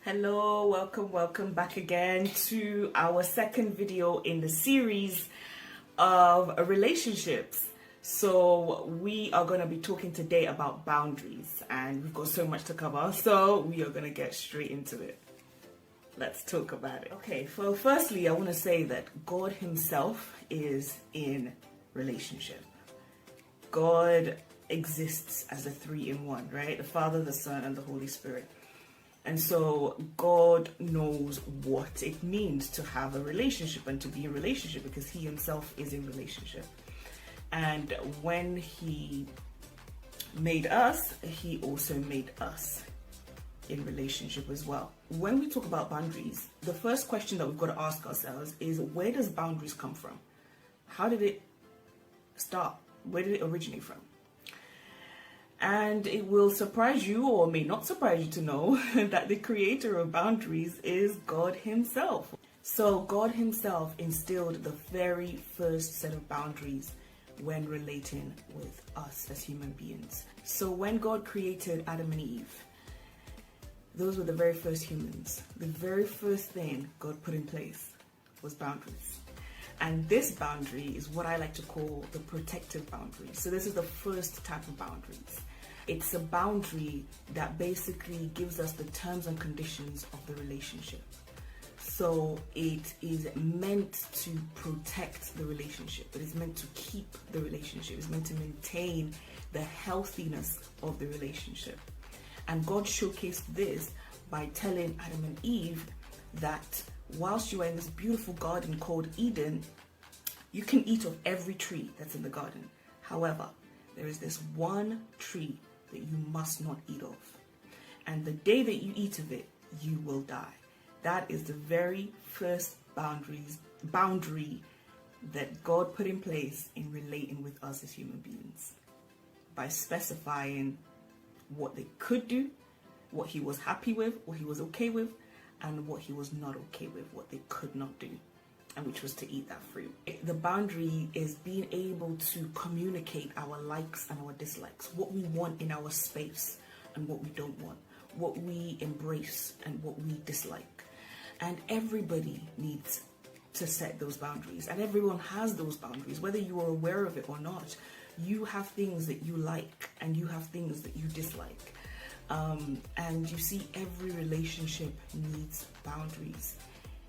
Hello, welcome back again to our second video in the series of relationships. So we are going to be talking today about boundaries, and we've got so much to cover, so we are going to get straight into it. Let's talk about it. Okay, so firstly, I want to say that God himself is in relationship. God exists as a three-in-one, right? The Father, the Son, and the Holy Spirit. And so God knows what it means to have a relationship and to be in a relationship, because he himself is in relationship. And when he made us, he also made us in relationship as well. When we talk about boundaries, the first question that we've got to ask ourselves is, where does boundaries come from? How did it start? Where did it originate from? And it will surprise you, or may not surprise you, to know that the creator of boundaries is God himself. So God himself instilled the very first set of boundaries when relating with us as human beings. So when God created Adam and Eve, those were the very first humans. The very first thing God put in place was boundaries. And this boundary is what I like to call the protective boundary. So this is the first type of boundaries. It's a boundary that basically gives us the terms and conditions of the relationship. So it is meant to protect the relationship. It is meant to keep the relationship. It's meant to maintain the healthiness of the relationship. And God showcased this by telling Adam and Eve that whilst you are in this beautiful garden called Eden, you can eat of every tree that's in the garden. However, there is this one tree that you must not eat of. And the day that you eat of it, you will die. That is the very first boundary that God put in place in relating with us as human beings, by specifying what they could do, what he was happy with, what he was okay with, and what he was not okay with, what they could not do, and which was to eat that fruit. The boundary is being able to communicate our likes and our dislikes, what we want in our space and what we don't want, what we embrace and what we dislike. And everybody needs to set those boundaries, and everyone has those boundaries, whether you are aware of it or not. You have things that you like and you have things that you dislike. And you see, every relationship needs boundaries,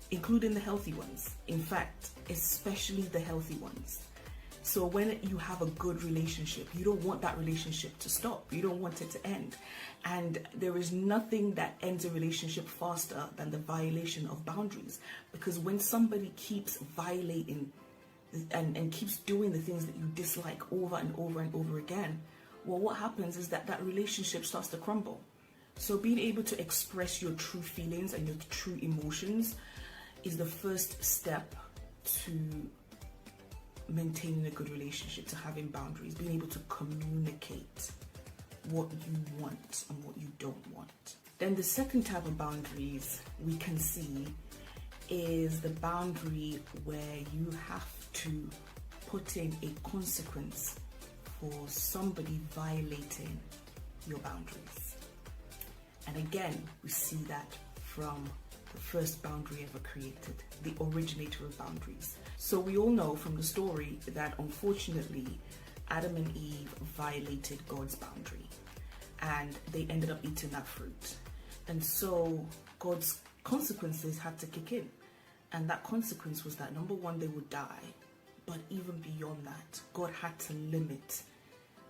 including the healthy ones. In fact, especially the healthy ones. So when you have a good relationship, you don't want that relationship to stop. You don't want it to end. And there is nothing that ends a relationship faster than the violation of boundaries. Because when somebody keeps violating and keeps doing the things that you dislike over and over and over again, well, what happens is that that relationship starts to crumble. So being able to express your true feelings and your true emotions is the first step to maintaining a good relationship, to having boundaries, being able to communicate what you want and what you don't want. Then the second type of boundaries we can see is the boundary where you have to put in a consequence for somebody violating your boundaries. And again, we see that from the first boundary ever created, the originator of boundaries. So we all know from the story that unfortunately Adam and Eve violated God's boundary and they ended up eating that fruit. And so God's consequences had to kick in. And that consequence was that, number one, they would die. But even beyond that, God had to limit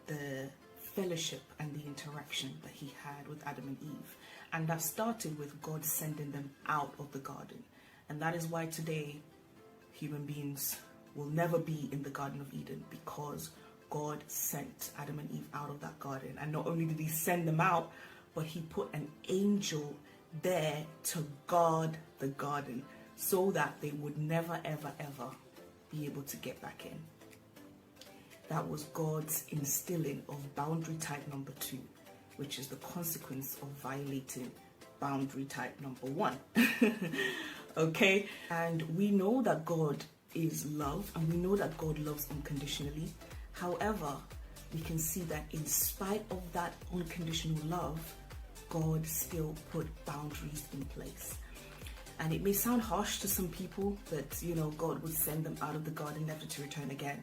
the fellowship and the interaction that he had with Adam and Eve. And that started with God sending them out of the garden. And that is why today human beings will never be in the Garden of Eden, because God sent Adam and Eve out of that garden. And not only did he send them out, but he put an angel there to guard the garden so that they would never, ever, ever be able to get back in. That was God's instilling of boundary type number 2, which is the consequence of violating boundary type number 1. Okay? And we know that God is love, and we know that God loves unconditionally. However, we can see that in spite of that unconditional love, God still put boundaries in place. And it may sound harsh to some people that, God would send them out of the garden never to return again.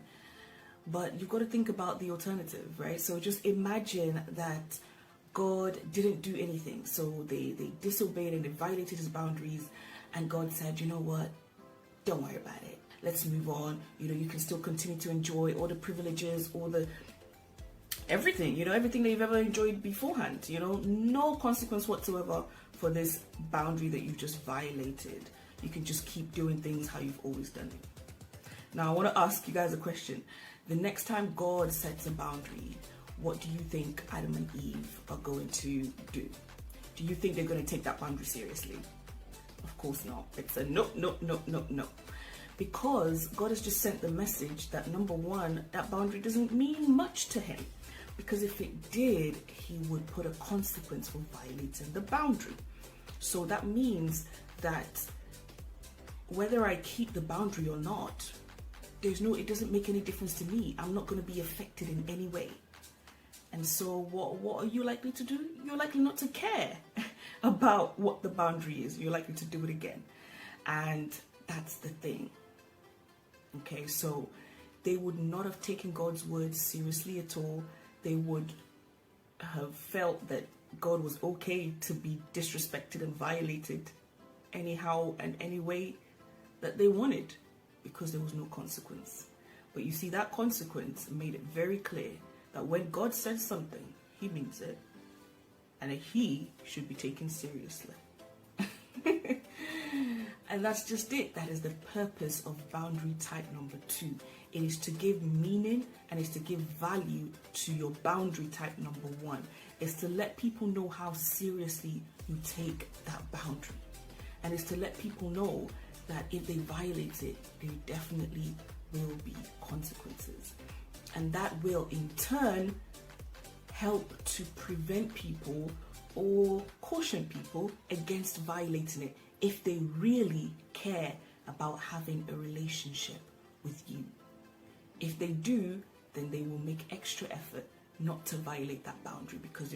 But you've got to think about the alternative, right? So just imagine that God didn't do anything. So they disobeyed and they violated his boundaries. And God said, you know what? Don't worry about it. Let's move on. You can still continue to enjoy all the privileges, all the everything, everything that you've ever enjoyed beforehand. No consequence whatsoever for this boundary that you've just violated. You can just keep doing things how you've always done it. Now, I want to ask you guys a question. The next time God sets a boundary, what do you think Adam and Eve are going to do? Do you think they're going to take that boundary seriously? Of course not. It's a no, no, no, no, no. Because God has just sent the message that, number one, that boundary doesn't mean much to him. Because if it did, he would put a consequence for violating the boundary. So that means that whether I keep the boundary or not, it doesn't make any difference to me. I'm not going to be affected in any way. And so what are you likely to do? You're likely not to care about what the boundary is. You're likely to do it again. And that's the thing. Okay, so they would not have taken God's word seriously at all. They would have felt that God was okay to be disrespected and violated anyhow and any way that they wanted, because there was no consequence. But you see, that consequence made it very clear that when God says something, he means it, and that he should be taken seriously. And that's just it. That is the purpose of boundary type number 2. It is to give meaning and it's to give value to your boundary type number 1. It's to let people know how seriously you take that boundary. And it's to let people know that if they violate it, there definitely will be consequences. And that will in turn help to prevent people or caution people against violating it if they really care about having a relationship with you. If they do, then they will make extra effort not to violate that boundary because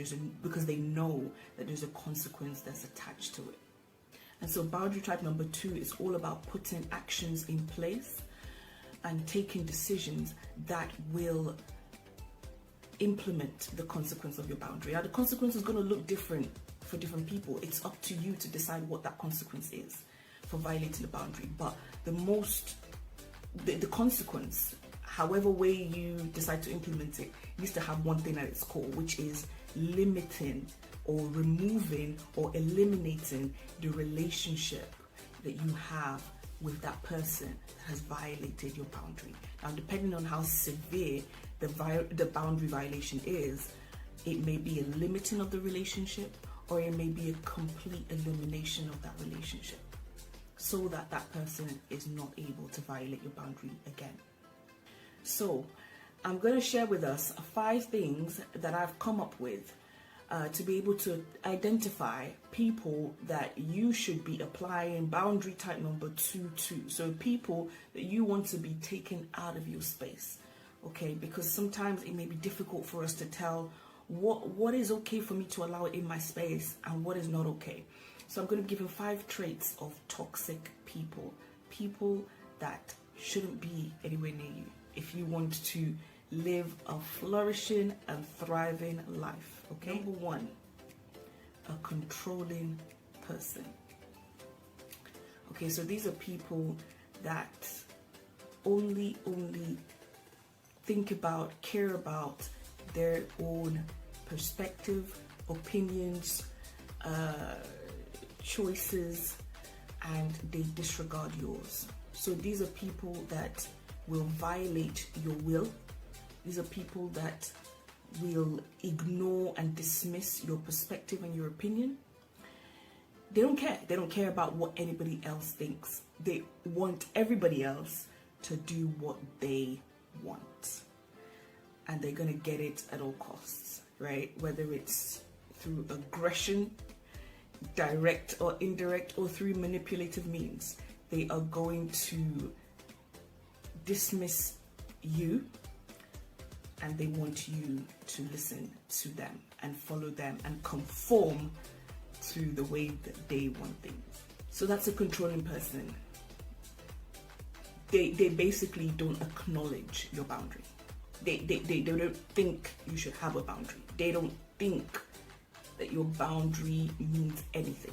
they know that there's a consequence that's attached to it. And so boundary type number 2 is all about putting actions in place and taking decisions that will implement the consequence of your boundary. Now, the consequence is going to look different for different people. It's up to you to decide what that consequence is for violating the boundary. But the consequence, however way you decide to implement it, needs to have one thing at its core, which is limiting or removing or eliminating the relationship that you have with that person that has violated your boundary. Now, depending on how severe the boundary violation is, it may be a limiting of the relationship, or it may be a complete elimination of that relationship, so that that person is not able to violate your boundary again. So I'm going to share with us 5 things that I've come up with to be able to identify people that you should be applying boundary type number 2 to. So people that you want to be taken out of your space. Okay, because sometimes it may be difficult for us to tell what is okay for me to allow in my space and what is not okay. So I'm going to give you 5 traits of toxic people that shouldn't be anywhere near you if you want to live a flourishing and thriving life. Okay, number 1, a controlling person. Okay, so these are people that only care about their own perspective, opinions, choices, and they disregard yours. So these are people that will violate your will. These are people that will ignore and dismiss your perspective and your opinion. They don't care. They don't care about what anybody else thinks. They want everybody else to do what they want. And they're going to get it at all costs, right? Whether it's through aggression, direct or indirect, or through manipulative means, they are going to dismiss you, and they want you to listen to them. and follow them and conform to the way that they want things. So that's a controlling person. They basically don't acknowledge your boundary. They don't think you should have a boundary. They don't think that your boundary means anything.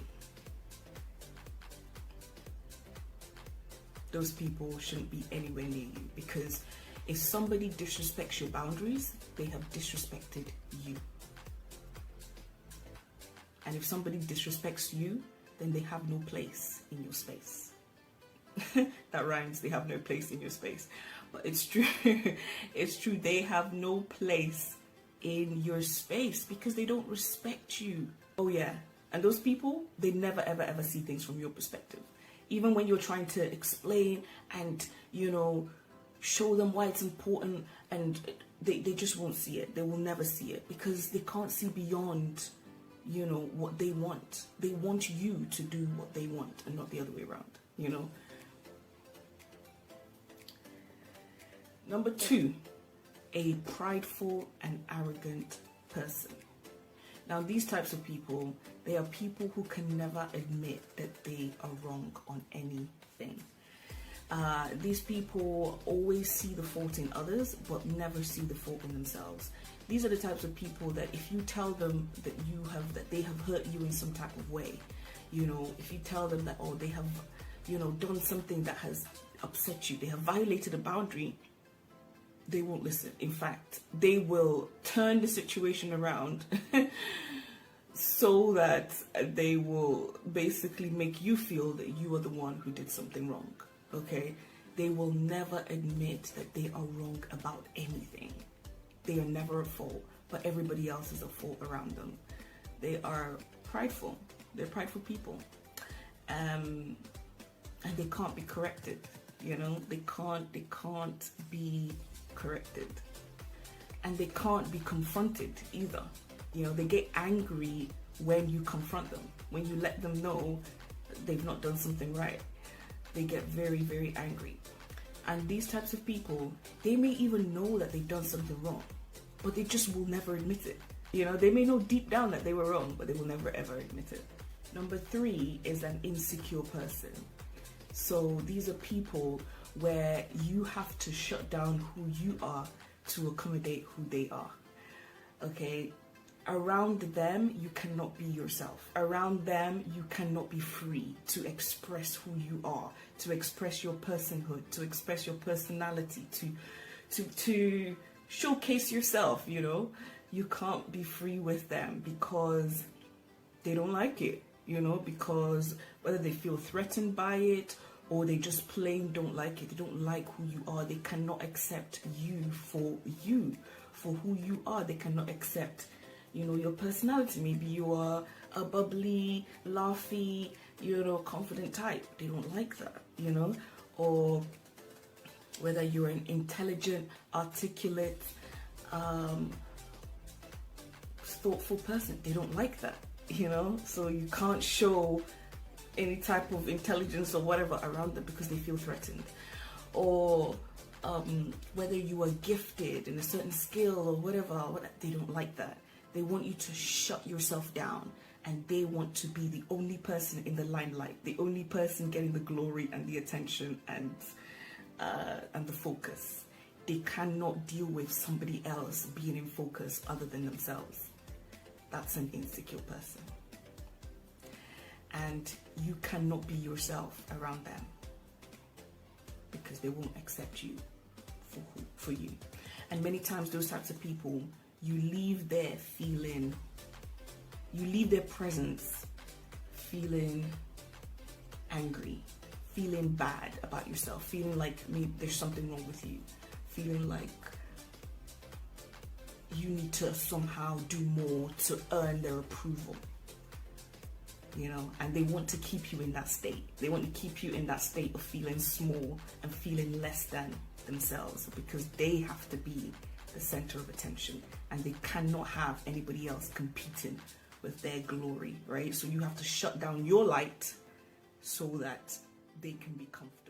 Those people shouldn't be anywhere near you, because if somebody disrespects your boundaries, they have disrespected you. And if somebody disrespects you, then they have no place in your space. That rhymes, they have no place in your space. But it's true. It's true, they have no place in your space because they don't respect you. Oh yeah, and those people, they never ever ever see things from your perspective. Even when you're trying to explain and, you know, show them why it's important, and they just won't see it. They will never see it because they can't see beyond, you know, what they want. They want you to do what they want and not the other way around, you know. Number 2, a prideful and arrogant person. Now, these types of people, they are people who can never admit that they are wrong on anything. These people always see the fault in others, but never see the fault in themselves. These are the types of people that if you tell them that they have hurt you in some type of way, you know, if you tell them that, oh, they have, you know, done something that has upset you, they have violated a boundary, they won't listen. In fact, they will turn the situation around so that they will basically make you feel that you are the one who did something wrong. Okay? They will never admit that they are wrong about anything. They are never at fault, but everybody else is at fault around them. They are prideful. They're prideful people. And they can't be corrected. You know, they can't be corrected, and they can't be confronted either. You know, they get angry when you confront them, when you let them know they've not done something right. They get very, very angry. And these types of people, they may even know that they've done something wrong, but they just will never admit it. You know, they may know deep down that they were wrong, but they will never ever admit it. Number 3 is an insecure person. So these are people where you have to shut down who you are to accommodate who they are. Okay? Around them, you cannot be yourself. Around them, you cannot be free to express who you are, to express your personhood, to express your personality, to showcase yourself, you know? You can't be free with them because they don't like it, you know, because whether they feel threatened by it or they just plain don't like it, they don't like who you are, they cannot accept you, for who you are. They cannot accept, you know, your personality. Maybe you are a bubbly, laughy, you know, confident type. They don't like that, you know. Or whether you're an intelligent, articulate, thoughtful person. They don't like that, you know. So you can't show any type of intelligence or whatever around them because they feel threatened. Or whether you are gifted in a certain skill or whatever, they don't like that. They want you to shut yourself down, and they want to be the only person in the limelight, the only person getting the glory and the attention and the focus. They cannot deal with somebody else being in focus other than themselves. That's an insecure person. And you cannot be yourself around them because they won't accept you for you. And many times those types of people, you leave their presence feeling angry, feeling bad about yourself, feeling like maybe there's something wrong with you, feeling like you need to somehow do more to earn their approval. You know, and they want to keep you in that state. They want to keep you in that state of feeling small and feeling less than themselves because they have to be the center of attention and they cannot have anybody else competing with their glory, right? So you have to shut down your light so that they can be comfortable.